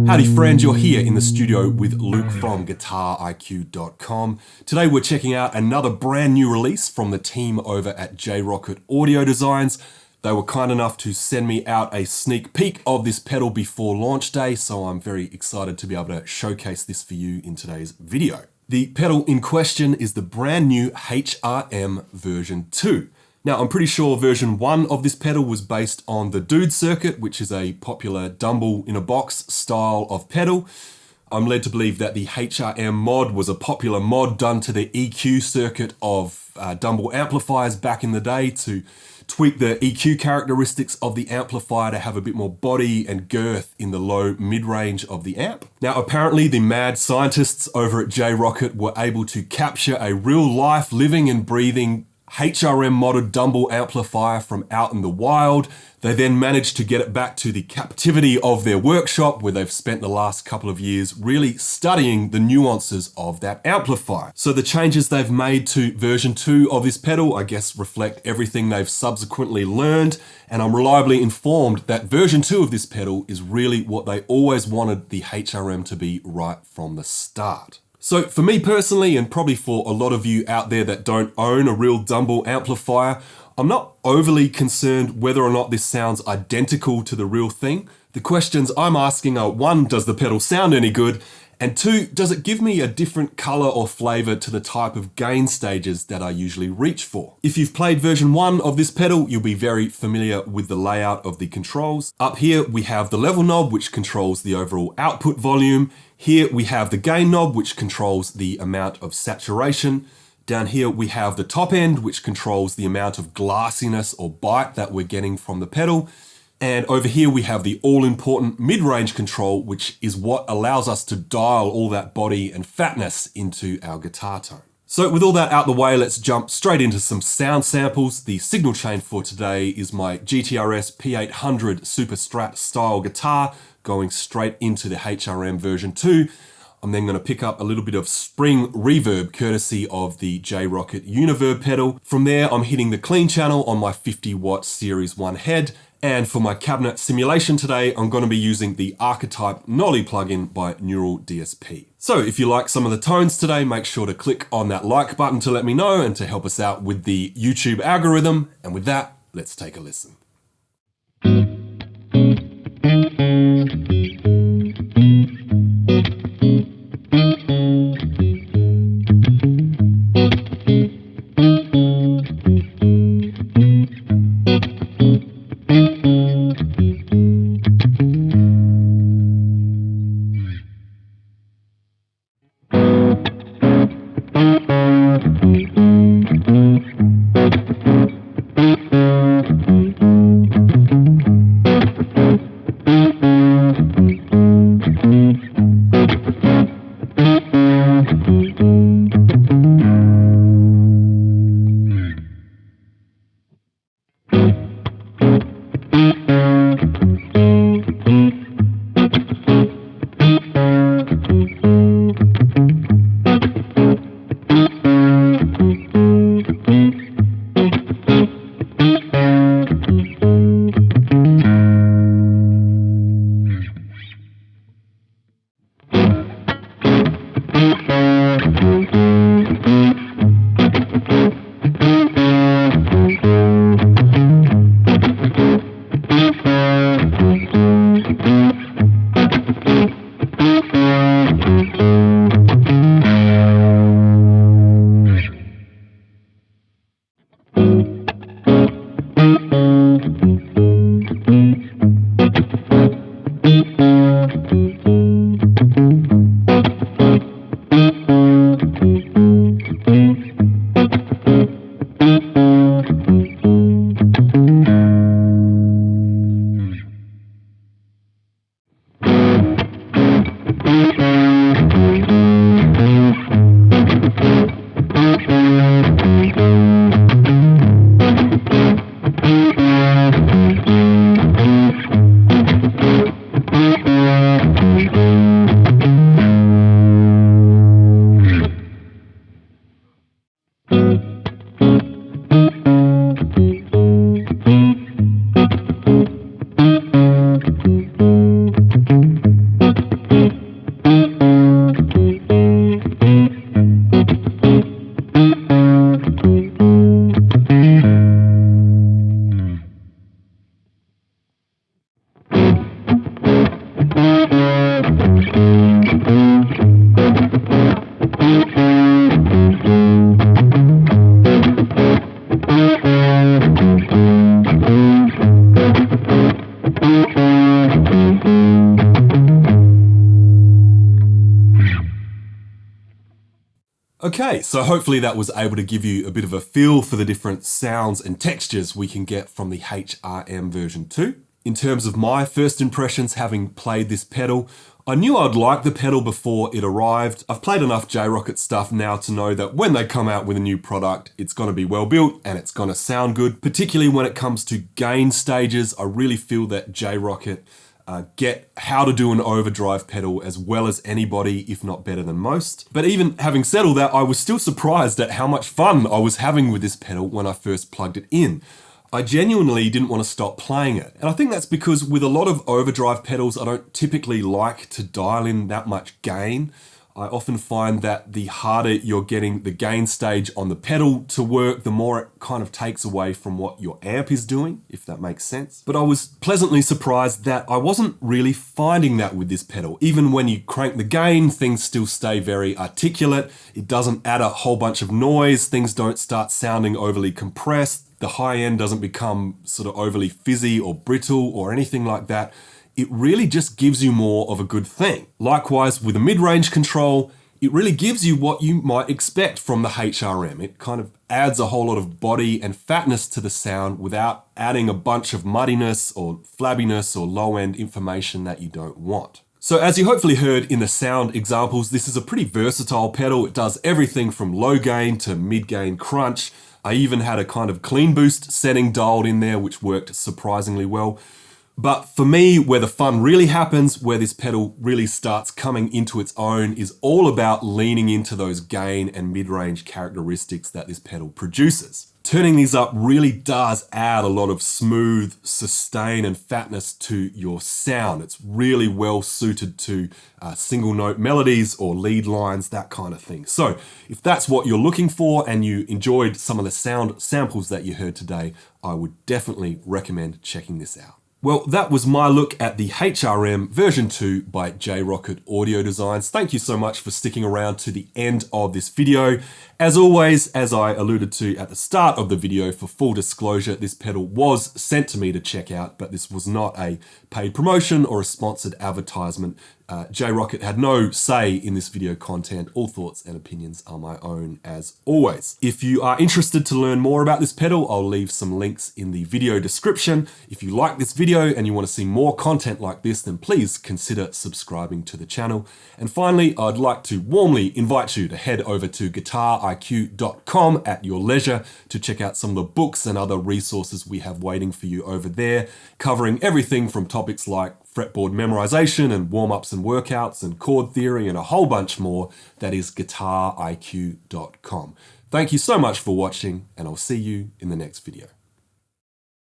Howdy friends, you're here in the studio with Luke from GuitarIQ.com. Today we're checking out another brand new release from the team over at Rockett Audio Designs. They were kind enough to send me out a sneak peek of this pedal before launch day, so I'm very excited to be able to showcase this for you in today's video. The pedal in question is the brand new HRM version 2. Now, I'm pretty sure version 1 of this pedal was based on the Dude circuit, which is a popular Dumble-in-a-box style of pedal. I'm led to believe that the HRM mod was a popular mod done to the EQ circuit of Dumble amplifiers back in the day to tweak the EQ characteristics of the amplifier to have a bit more body and girth in the low mid-range of the amp. Now, apparently the mad scientists over at Rockett were able to capture a real-life, living and breathing HRM modded Dumble amplifier from out in the wild. They then managed to get it back to the captivity of their workshop, where they've spent the last couple of years really studying the nuances of that amplifier. So the changes they've made to version 2 of this pedal, I guess, reflect everything they've subsequently learned, and I'm reliably informed that version 2 of this pedal is really what they always wanted the HRM to be right from the start. So for me personally, and probably for a lot of you out there that don't own a real Dumble amplifier, I'm not overly concerned whether or not this sounds identical to the real thing. The questions I'm asking are, 1, does the pedal sound any good? And 2, does it give me a different color or flavor to the type of gain stages that I usually reach for? If you've played version 1 of this pedal, you'll be very familiar with the layout of the controls. Up here, we have the level knob, which controls the overall output volume. Here we have the gain knob, which controls the amount of saturation. Down here we have the top end, which controls the amount of glassiness or bite that we're getting from the pedal. And over here we have the all-important mid-range control, which is what allows us to dial all that body and fatness into our guitar tone. So with all that out the way, let's jump straight into some sound samples. The signal chain for today is my GTRS P800 Super Strat style guitar, going straight into the HRM version 2. I'm then going to pick up a little bit of spring reverb courtesy of the Rockett Univerb pedal. From there, I'm hitting the clean channel on my 50-watt Series 1 head. And for my cabinet simulation today, I'm going to be using the Archetype Nolly plugin by Neural DSP. So if you like some of the tones today, make sure to click on that like button to let me know and to help us out with the YouTube algorithm. And with that, let's take a listen. Okay, so hopefully that was able to give you a bit of a feel for the different sounds and textures we can get from the HRM version 2. In terms of my first impressions having played this pedal, I knew I'd like the pedal before it arrived. I've played enough J-Rockett stuff now to know that when they come out with a new product, it's going to be well built and it's going to sound good. Particularly when it comes to gain stages, I really feel that J-Rockett get how to do an overdrive pedal as well as anybody, if not better than most. But even having said all that, I was still surprised at how much fun I was having with this pedal when I first plugged it in. I genuinely didn't want to stop playing it. And I think that's because with a lot of overdrive pedals, I don't typically like to dial in that much gain. I often find that the harder you're getting the gain stage on the pedal to work, the more it kind of takes away from what your amp is doing, if that makes sense. But I was pleasantly surprised that I wasn't really finding that with this pedal. Even when you crank the gain, things still stay very articulate. It doesn't add a whole bunch of noise. Things don't start sounding overly compressed. The high end doesn't become sort of overly fizzy or brittle or anything like that. It really just gives you more of a good thing. Likewise, with a mid-range control, it really gives you what you might expect from the HRM. It kind of adds a whole lot of body and fatness to the sound without adding a bunch of muddiness or flabbiness or low-end information that you don't want. So as you hopefully heard in the sound examples, this is a pretty versatile pedal. It does everything from low gain to mid-gain crunch. I even had a kind of clean boost setting dialed in there, which worked surprisingly well. But for me, where the fun really happens, where this pedal really starts coming into its own, is all about leaning into those gain and mid-range characteristics that this pedal produces. Turning these up really does add a lot of smooth, sustain and fatness to your sound. It's really well suited to single note melodies or lead lines, that kind of thing. So if that's what you're looking for and you enjoyed some of the sound samples that you heard today, I would definitely recommend checking this out. Well, that was my look at the HRM version 2 by J-Rockett Audio Designs. Thank you so much for sticking around to the end of this video. As always, as I alluded to at the start of the video, for full disclosure, this pedal was sent to me to check out, but this was not a paid promotion or a sponsored advertisement. J-Rockett had no say in this video content. All thoughts and opinions are my own as always. If you are interested to learn more about this pedal, I'll leave some links in the video description. If you like this video and you want to see more content like this, then please consider subscribing to the channel. And finally, I'd like to warmly invite you to head over to guitariq.com at your leisure to check out some of the books and other resources we have waiting for you over there, covering everything from topics like fretboard memorization and warm-ups and workouts and chord theory and a whole bunch more. That is guitariq.com. Thank you so much for watching, and I'll see you in the next video.